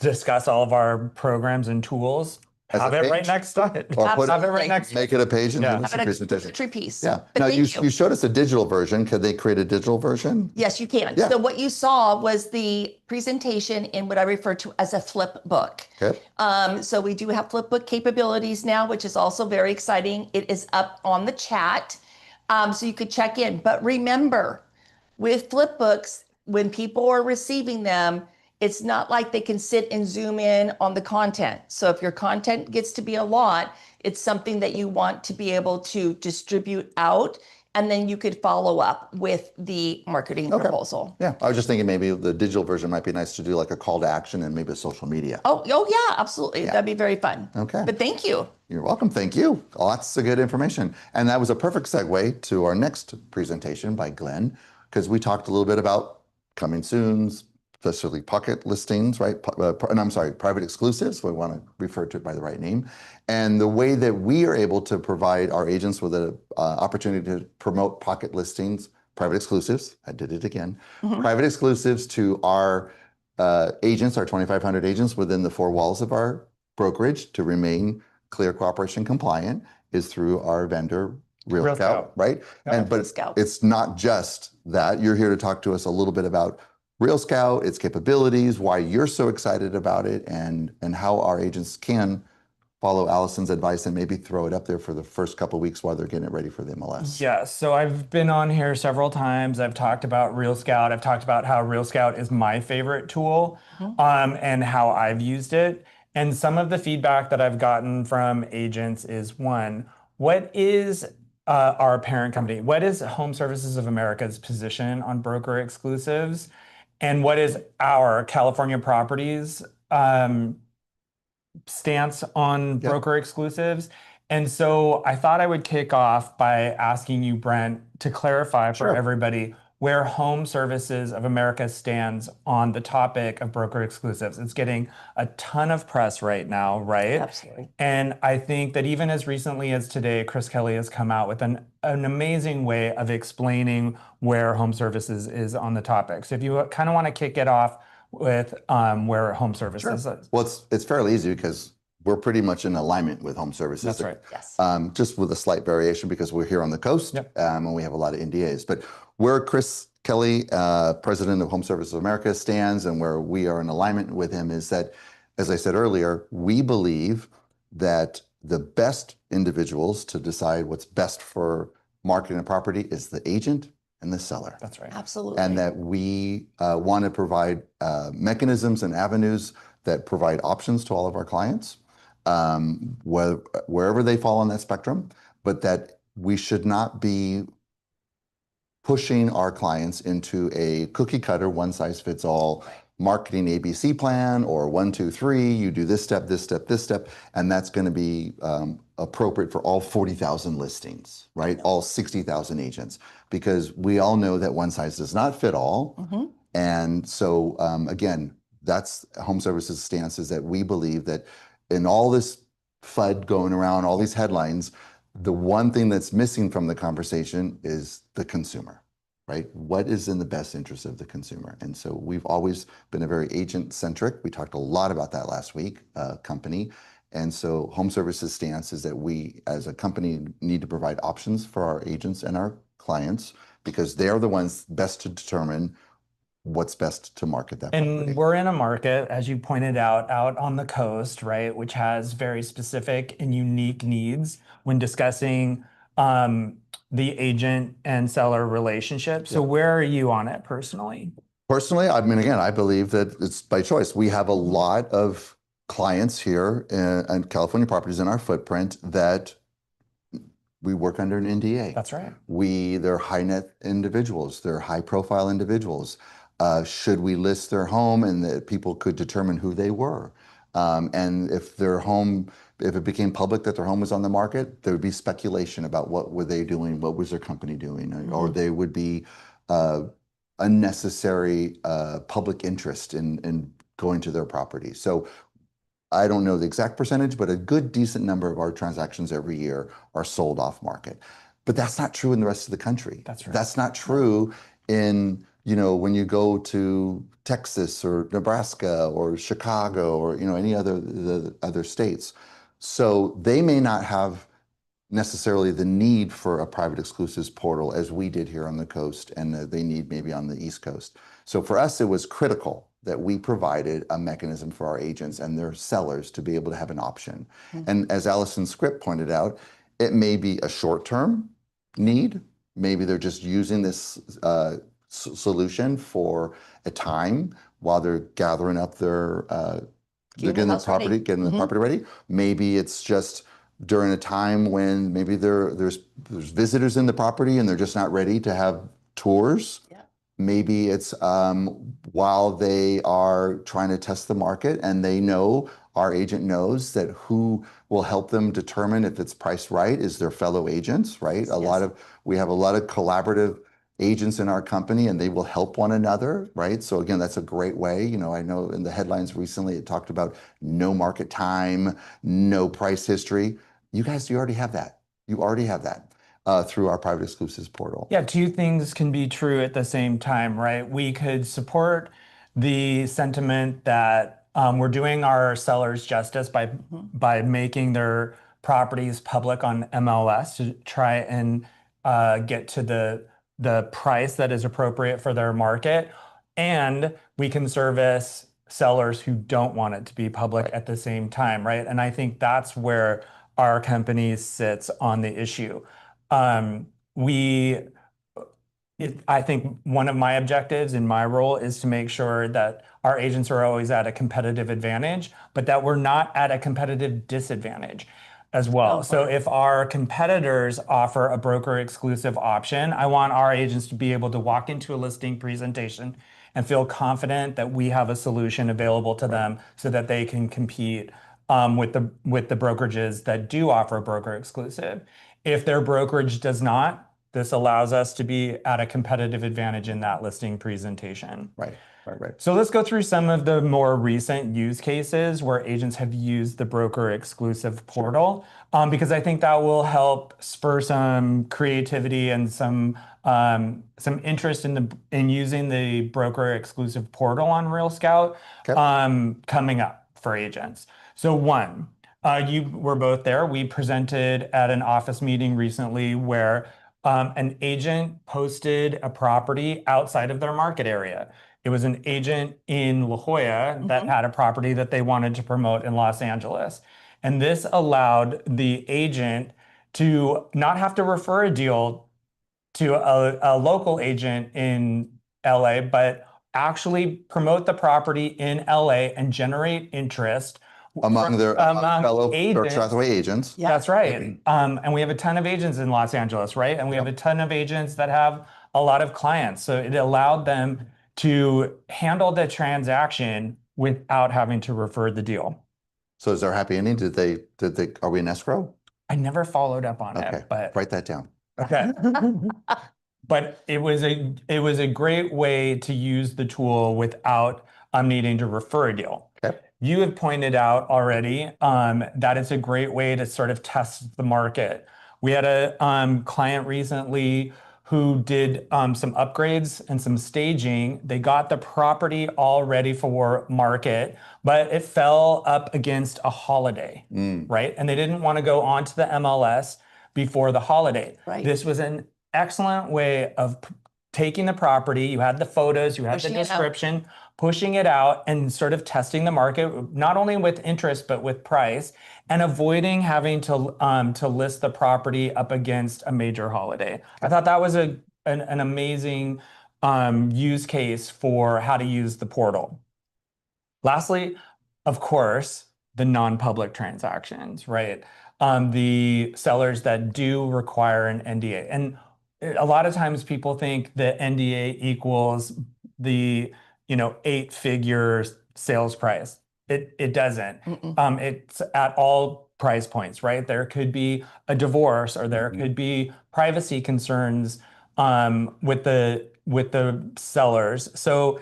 discuss all of our programs and tools. Have it right next to it. Or Have it right next to it. make it a page in the Have listing it a presentation. poetry piece. Yeah. But Now thank you showed us a digital version. Could they create a digital version? Yes, you can. Yeah. So what you saw was the presentation in what I refer to as a flip book. Okay. So we do have flip book capabilities now, which is also very exciting. It is up on the chat, so you could check in. But remember, with flip books, when people are receiving them, it's not like they can sit and zoom in on the content. So if your content gets to be a lot, it's something that you want to be able to distribute out, and then you could follow up with the marketing proposal. Yeah, I was just thinking maybe the digital version might be nice to do like a call to action and maybe a social media. Oh yeah, absolutely. That'd be very fun. Okay. But thank you. You're welcome. Thank you. Lots of good information. And that was a perfect segue to our next presentation by Glen, because we talked a little bit about coming soons, especially pocket listings, right? And I'm sorry, private exclusives. We want to refer to it by the right name. And the way that we are able to provide our agents with an opportunity to promote pocket listings private exclusives. I did it again. Mhm. Private exclusives to our agents, our 2,500 agents within the four walls of our brokerage to remain clear cooperation compliant is through our vendor, Real Real Scout, Scout. right? Yep. But Scout. it's not just that. You're here to talk to us a little bit about Real Scout, its capabilities, why you're so excited about it, and how our agents can follow Allison's advice and maybe throw it up there for the first couple of weeks while they're getting it ready for the MLS. Yeah, so I've been on here several times. I've talked about Real Scout. I've talked about how Real Scout is my favorite tool, and how I've used it. And some of the feedback that I've gotten from agents is one, what is our parent company? What is Home Services of America's position on broker exclusives? And what is our California Properties stance on Yep. broker exclusives? And so I thought I would kick off by asking you, Brent, to clarify for Sure. everybody where Home Services of America stands on the topic of broker exclusives. It's getting a ton of press right now, right? Absolutely. And I think that even as recently as today, Chris Kelly has come out with an amazing way of explaining where Home Services is on the topic. So if you kind of want to kick it off with where Home Services is. Well, it's fairly easy because we're pretty much in alignment with Home Services. That's right. Yes. Just with a slight variation because we're here on the coast, Yep. and we have a lot of NDAs. But where Chris Kelly, president of Home Services of America, stands and where we are in alignment with him is that, as I said earlier, we believe that the best individuals to decide what's best for marketing a property is the agent and the seller. That's right. Absolutely. And that we want to provide mechanisms and avenues that provide options to all of our clients, wherever they fall on that spectrum, but that we should not be pushing our clients into a cookie cutter, one size fits all marketing ABC plan, or 1, 2, 3, you do this step, this step, this step, and that's going to be appropriate for all 40,000 listings, right? All 60,000 agents, because we all know that one size does not fit all. And so, again, that's Home Services' stance, is that we believe that in all this FUD going around, all these headlines, the one thing that's missing from the conversation is the consumer, right? What is in the best interest of the consumer? And so we've always been a very agent-centric. We talked a lot about that last week, company. And so Home Services' stance is that we, as a company, need to provide options for our agents and our clients because they're the ones best to determine what's best to market that property. And we're in a market, as you pointed out on the coast, right, which has very specific and unique needs when discussing the agent and seller relationship. So where are you on it personally? Personally, I mean, again, I believe that it's by choice. We have a lot of clients here in California Properties in our footprint that we work under an NDA. That's right. They're high net individuals. They're high profile individuals. Should we list their home and that people could determine who they were? And if their home, if it became public that their home was on the market, there would be speculation about what were they doing, what was their company doing, or they would be unnecessary public interest in going to their property. So I don't know the exact percentage, but a good decent number of our transactions every year are sold off market. But that's not true in the rest of the country. That's right. That's not true in, when you go to Texas or Nebraska or Chicago or, any other states. So they may not have necessarily the need for a private exclusives portal as we did here on the coast, and they need maybe on the East Coast. So for us, it was critical that we provided a mechanism for our agents and their sellers to be able to have an option. And as Allison's script pointed out, it may be a short-term need. Maybe they're just using this solution for a time while they're gathering up their, getting the property ready. Maybe it's just during a time when maybe there's visitors in the property and they're just not ready to have tours. Maybe it's while they are trying to test the market and they know, our agent knows that who will help them determine if it's priced right is their fellow agents, right? We have a lot of collaborative agents in our company and they will help one another, right? So again, that's a great way. I know in the headlines recently, it talked about no market time, no price history. You guys, you already have that. You already have that. through our private exclusives portal. Yeah, two things can be true at the same time, right? We could support the sentiment that we're doing our sellers justice by making their properties public on MLS to try and get to the price that is appropriate for their market. And we can service sellers who don't want it to be public at the same time, right? And I think that's where our company sits on the issue. We I think one of my objectives in my role is to make sure that our agents are always at a competitive advantage, but that we're not at a competitive disadvantage as well. So if our competitors offer a broker exclusive option, I want our agents to be able to walk into a listing presentation and feel confident that we have a solution available to them so that they can compete with the brokerages that do offer broker exclusive. If their brokerage does not, this allows us to be at a competitive advantage in that listing presentation. Right. So let's go through some of the more recent use cases where agents have used the broker exclusive portal, because I think that will help spur some creativity and some interest in using the broker exclusive portal on Real Scout coming up for agents. So one, you were both there. We presented at an office meeting recently where an agent posted a property outside of their market area. It was an agent in La Jolla that had a property that they wanted to promote in Los Angeles. And this allowed the agent to not have to refer a deal to a local agent in LA, but actually promote the property in LA and generate interest Among their fellow agents. Berkshire Hathaway agents. Yeah. That's right. And we have a ton of agents in Los Angeles, right? And we have a ton of agents that have a lot of clients. So it allowed them to handle the transaction without having to refer the deal. So is there a happy ending? Are we in escrow? I never followed up on Okay, it, but write that down. okay. But it was a great way to use the tool without needing to refer a deal. Okay. You have pointed out already that it's a great way to sort of test the market. We had a client recently who did some upgrades and some staging. They got the property all ready for market, but it fell up against a holiday, right? And they didn't want to go onto the MLS before the holiday. Right. This was an excellent way of taking the property. You had the photos, you had the description, pushing it out and sort of testing the market, not only with interest, but with price, and avoiding having to list the property up against a major holiday. I thought that was an amazing use case for how to use the portal. Lastly, of course, the non-public transactions, right? The sellers that do require an NDA. And a lot of times people think that NDA equals the 8-figure sales price. It doesn't. It's at all price points, right? There could be a divorce or there could be privacy concerns with the sellers. So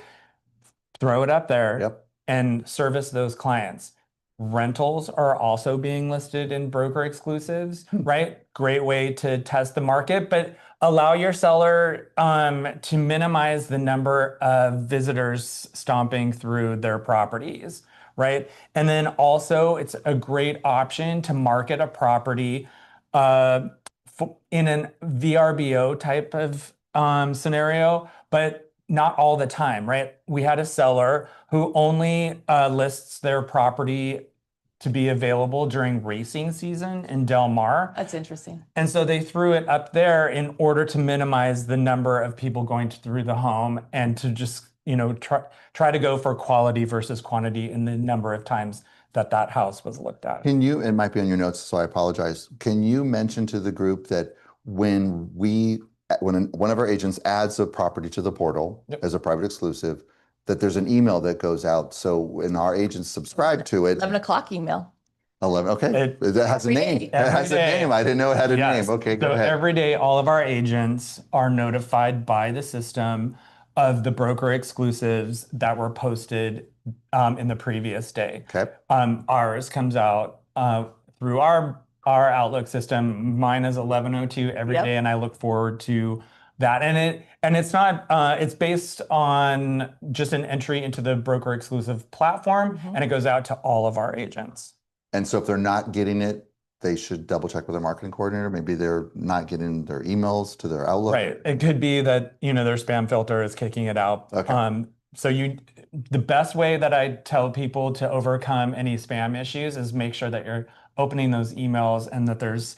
throw it up there and service those clients. Rentals are also being listed in broker exclusives, right? Great way to test the market, but allow your seller to minimize the number of visitors stomping through their properties, right? And then also it's a great option to market a property in an VRBO type of scenario, but not all the time, right? We had a seller who only lists their property to be available during racing season in Del Mar. That's interesting. And so they threw it up there in order to minimize the number of people going through the home and to just, try to go for quality versus quantity in the number of times that house was looked at. It might be on your notes, so I apologize. Can you mention to the group that when one of our agents adds a property to the portal as a private exclusive, that there's an email that goes out. So when our agents subscribe to it, 11 o'clock email. 11. Okay, that has a name. It has a name. I didn't know it had a name. Okay, go ahead. Every day, all of our agents are notified by the system of the broker exclusives that were posted in the previous day. Okay. Ours comes out through our our Outlook system. Mine is 11:02 every Yep. day, and I look forward to that. And it's not it's based on just an entry into the broker exclusive platform, and it goes out to all of our agents. And so if they're not getting it, they should double check with their marketing coordinator. Maybe they're not getting their emails to their Outlook. Right. It could be that, their spam filter is kicking it out. Okay. So the best way that I tell people to overcome any spam issues is make sure that you're opening those emails and that there's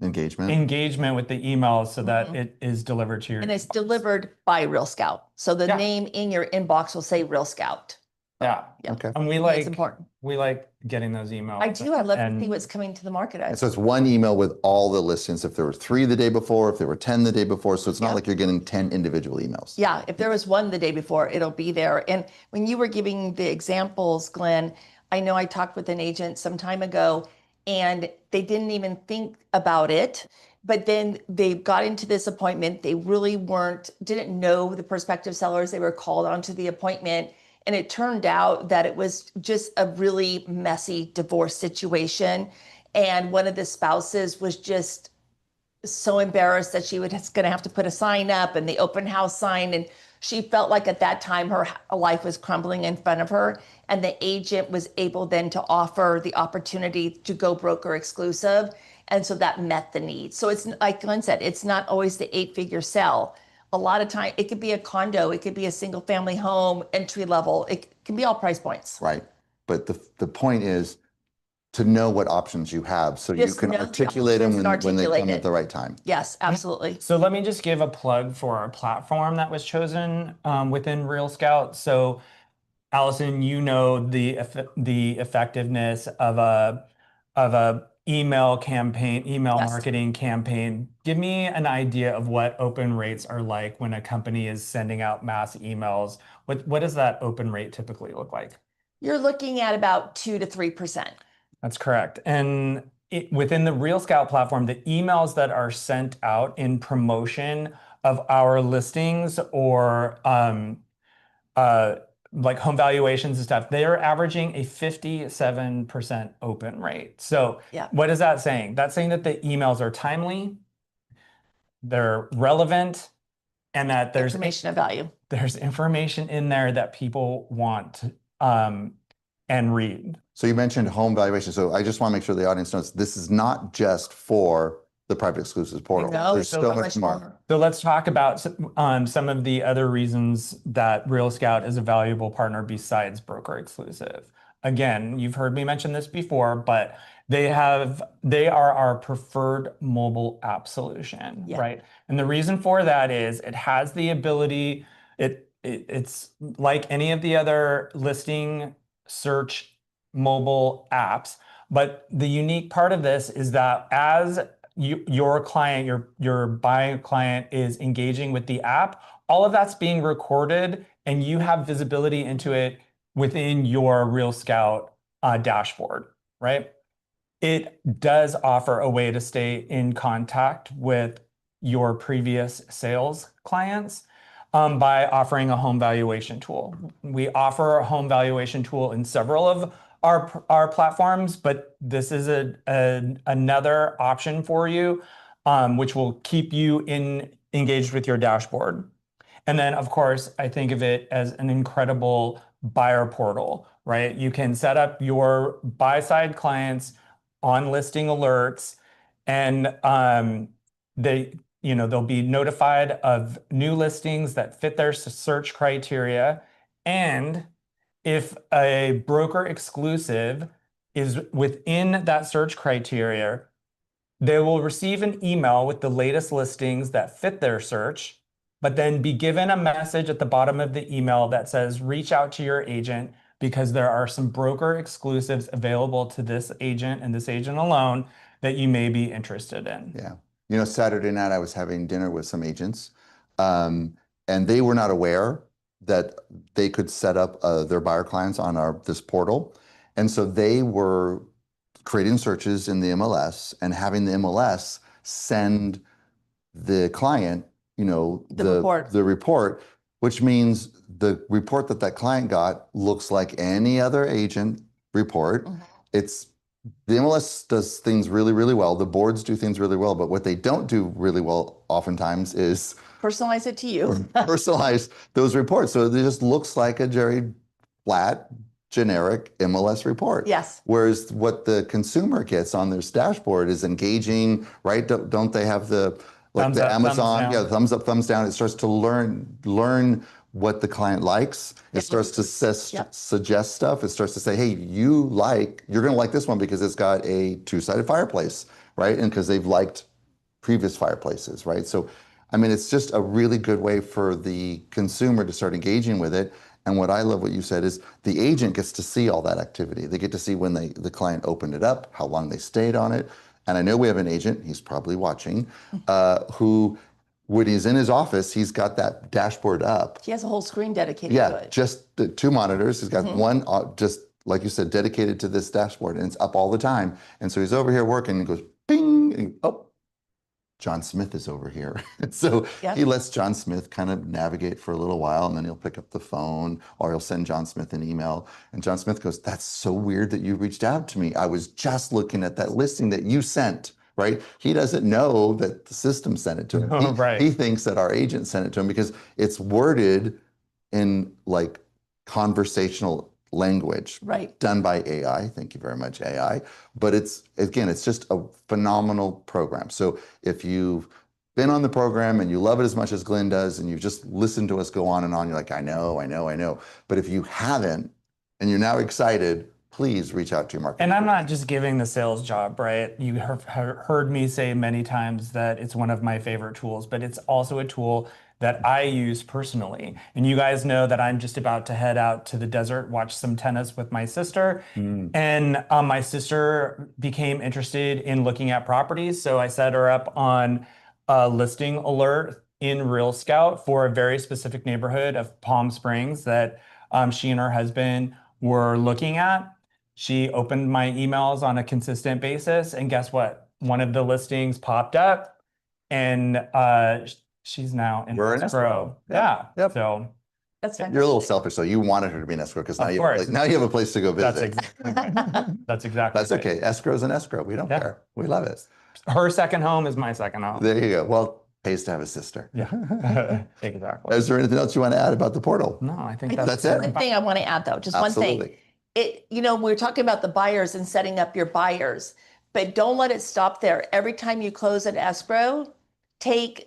engagement with the emails so that it is delivered to your And it's inbox. delivered by Real Scout. So the Yeah. name in your inbox will say Real Scout. Yeah. Yeah. Okay. And It's important. we like getting those emails. I do. I love to And see what's coming to the market. And so it's one email with all the listings. If there were 3 the day before, if there were 10 the day before, so it's not Yeah. like you're getting 10 individual emails. Yeah, if there was one the day before, it'll be there. And when you were giving the examples, Glenn, I know I talked with an agent some time ago and they didn't even think about it. But then they got into this appointment. They really didn't know the prospective sellers. They were called onto the appointment. And it turned out that it was just a really messy divorce situation. And one of the spouses was just so embarrassed that she was going to have to put a sign up and the open house sign. And she felt like at that time her life was crumbling in front of her. And the agent was able then to offer the opportunity to go broker exclusive. And so that met the need. So it's like Glenn said, it's not always the 8-figure sell. A lot of time, it could be a condo, it could be a single family home, entry level. It can be all price points. Right. But the point is to know what options you have so you Just can know the articulate them options and when they come articulate at the right time. Yes, absolutely. So let me just give a plug for our platform that was chosen within Real Scout. So Allison, the effectiveness of a email Yes. marketing campaign. Give me an idea of what open rates are like when a company is sending out mass emails. What does that open rate typically look like? You're looking at about 2 to 3%. That's correct. And within the Real Scout platform, the emails that are sent out in promotion of our listings or like home valuations and stuff, they are averaging a 57% open rate. So Yeah. what is that saying? That's saying that the emails are timely, they're relevant, and that there's Information of value. There's information in there that people want and read. So you mentioned home valuation. So I just want to make sure the audience knows this is not just for the private exclusives portal. No, There's so much more. So let's talk about some of the other reasons that Real Scout is a valuable partner besides broker exclusive. Again, you've heard me mention this before, but they are our preferred mobile app solution, Yeah. right? And the reason for that is it has the ability, it's like any of the other listing search mobile apps, but the unique part of this is that as your client, your buying client is engaging with the app, all of that's being recorded and you have visibility into it within your Real Scout dashboard, right? It does offer a way to stay in contact with your previous sales clients by offering a home valuation tool. We offer a home valuation tool in several of our platforms, but this is another option for you, which will keep you engaged with your dashboard. And then, of course, I think of it as an incredible buyer portal, right? You can set up your buy-side clients on listing alerts, and they'll be notified of new listings that fit their search criteria. And if a broker exclusive is within that search criteria, they will receive an email with the latest listings that fit their search, but then be given a message at the bottom of the email that says, reach out to your agent because there are some broker exclusives available to this agent and this agent alone that you may be interested in. Yeah. Saturday night I was having dinner with some agents, and they were not aware that they could set up their buyer clients on this portal. And so they were creating searches in the MLS and having the MLS send the client, the report, which means the report that client got looks like any other agent report. Mhm. It's The MLS does things really, really well. The boards do things really well, but what they don't do really well oftentimes is Personalize it to you. personalize those reports. So it just looks like a very flat, generic MLS report. Yes. Whereas what the consumer gets on their dashboard is engaging, right? Don't they have the like Thumbs the up, thumbs Amazon, down. yeah, thumbs up, thumbs down. It starts to learn what the client likes. It starts to suggest stuff. It starts to say, hey, you're going to like this one because it's got a two-sided fireplace, right? And because they've liked previous fireplaces, right? So, I mean, it's just a really good way for the consumer to start engaging with it. And what I love what you said is the agent gets to see all that activity. They get to see when the client opened it up, how long they stayed on it. And I know we have an agent, he's probably watching, who when he's in his office, he's got that dashboard up. He has a whole screen dedicated to it. Just the two monitors. He's got one just like you said, dedicated to this dashboard, and it's up all the time. And so he's over here working and goes bing, and, oh, John Smith is over here. So he lets John Smith kind of navigate for a little while, and then he'll pick up the phone or he'll send John Smith an email. And John Smith goes, that's so weird that you reached out to me. I was just looking at that listing that you sent, right? He doesn't know that the system sent it to him. He thinks that our agent sent it to him because it's worded in like conversational language, done by AI. Thank you very much, AI. But it's just a phenomenal program. So if you've been on the program and you love it as much as Glen does, and you've just listened to us go on and on, you're like, I know. But if you haven't, and you're now excited, please reach out to your marketing. And I'm not just giving the sales job, right? You have heard me say many times that it's one of my favorite tools, but it's also a tool that I use personally. And you guys know that I'm just about to head out to the desert, watch some tennis with my sister. And my sister became interested in looking at properties. So I set her up on a listing alert in Real Scout for a very specific neighborhood of Palm Springs that she and her husband were looking at. She opened my emails on a consistent basis. And guess what? One of the listings popped up, and she's now in escrow. So that's fantastic. You're a little selfish, though. You wanted her to be in escrow because now you have a place to go visit. That's exactly That's okay. Escrow's an escrow. We don't care. We love it. Her second home is my second home. There you go. Well, pays to have a sister. Yeah, exactly. Is there anything else you want to add about the portal? No, I think that's it. One thing I want to add, though, just one thing. We're talking about the buyers and setting up your buyers, but don't let it stop there. Every time you close an escrow, take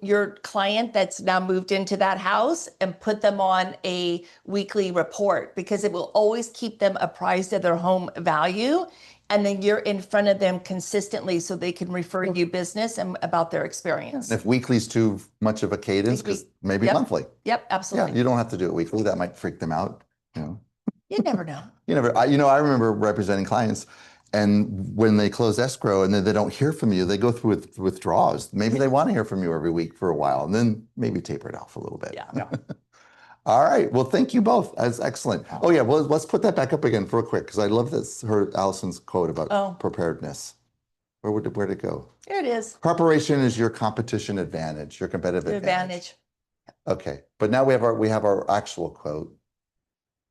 your client that's now moved into that house and put them on a weekly report, because it will always keep them apprised of their home value. And then you're in front of them consistently so they can refer you business and about their experience. And if weekly's too much of a cadence, because maybe monthly. Yep, absolutely. Yeah, you don't have to do it weekly. That might freak them out. You never know. I remember representing clients, and when they close escrow and then they don't hear from you, they go through with withdrawals. Maybe they want to hear from you every week for a while, and then maybe taper it off a little bit. Yeah. All right. Well, thank you both. That's excellent. Oh yeah. Well, let's put that back up again real quick, because I love this. Allison's quote about preparedness. Where'd it go? Here it is. Preparation is your competition advantage, your competitive advantage. Okay. But now we have our actual quote.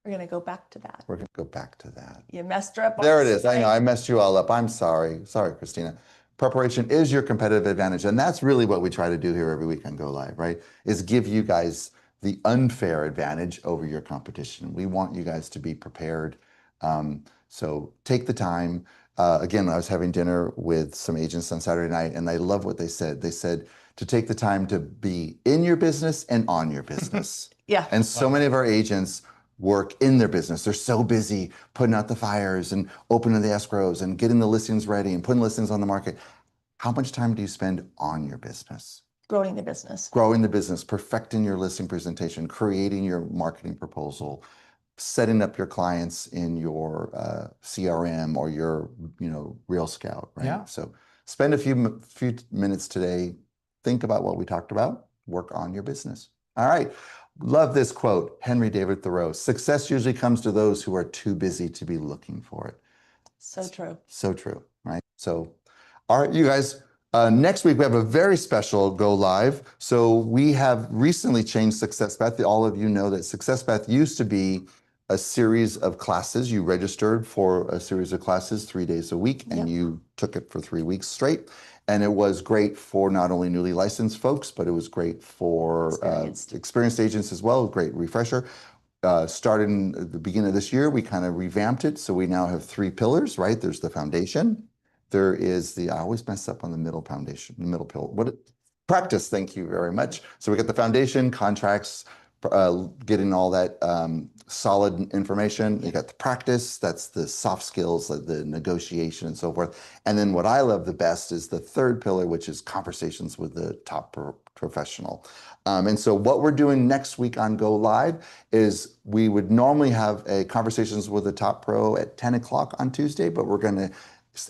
We're going to go back to that. We're going to go back to that. You messed her up. There it is. I know. I messed you all up. I'm sorry. Sorry, Christina. Preparation is your competitive advantage. And that's really what we try to do here every week on Go Live, right? Is give you guys the unfair advantage over your competition. We want you guys to be prepared. So take the time. Again, I was having dinner with some agents on Saturday night, and I love what they said. They said to take the time to be in your business and on your business. And so many of our agents work in their business. They're so busy putting out the fires and opening the escrows and getting the listings ready and putting listings on the market. How much time do you spend on your business? Growing the business. Growing the business, perfecting your listing presentation, creating your marketing proposal, setting up your clients in your CRM or your Real Scout, right? Yeah. So spend a few minutes today, think about what we talked about, work on your business. All right. Love this quote, Henry David Thoreau. Success usually comes to those who are too busy to be looking for it. So true. So true, right? So, all right, you guys, next week we have a very special Go Live. So we have recently changed Success Path. All of you know that Success Path used to be a series of classes. You registered for a series of classes 3 days a week, and you took it for 3 weeks straight. And it was great for not only newly licensed folks, but it was great for experienced agents as well. Great refresher. Starting at the beginning of this year, we kind of revamped it. So we now have 3 pillars, right? There's the foundation. There is the, I always mess up on the middle foundation, the middle pillar. Practice, thank you very much. So we got the foundation, contracts, getting all that solid information. You got the practice, that's the soft skills, like the negotiation and so forth. And then what I love the best is the third pillar, which is conversations with the top professional. And so what we're doing next week on Go Live is we would normally have a conversations with the top pro at 10 o'clock on Tuesday, but we're going to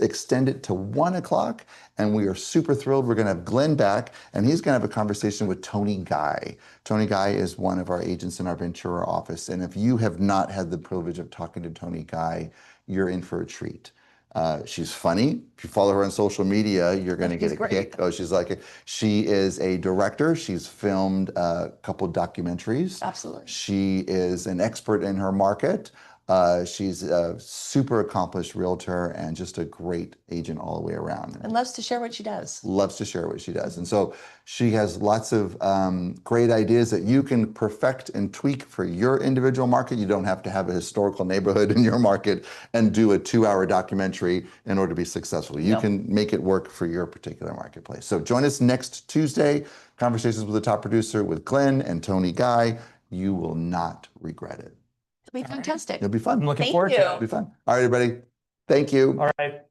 extend it to 1 o'clock, and we are super thrilled. We're going to have Glen back, and he's going to have a conversation with Tony Guy. Tony Guy is one of our agents in our Ventura office, and if you have not had the privilege of talking to Tony Guy, you're in for a treat. She's funny. If you follow her on social media, you're going to get a kick. Oh, she is a director. She's filmed a couple documentaries. Absolutely. She is an expert in her market. She's a super accomplished realtor and just a great agent all the way around. And loves to share what she does. Loves to share what she does. And so she has lots of great ideas that you can perfect and tweak for your individual market. You don't have to have a historical neighborhood in your market and do a 2-hour documentary in order to be successful. You can make it work for your particular marketplace. So join us next Tuesday, Conversations with the Top Producer with Glen and Tony Guy. You will not regret it. It'll be fantastic. It'll be fun. I'm looking Thank forward you. to it. It'll be fun. All right, everybody. Thank you. All right.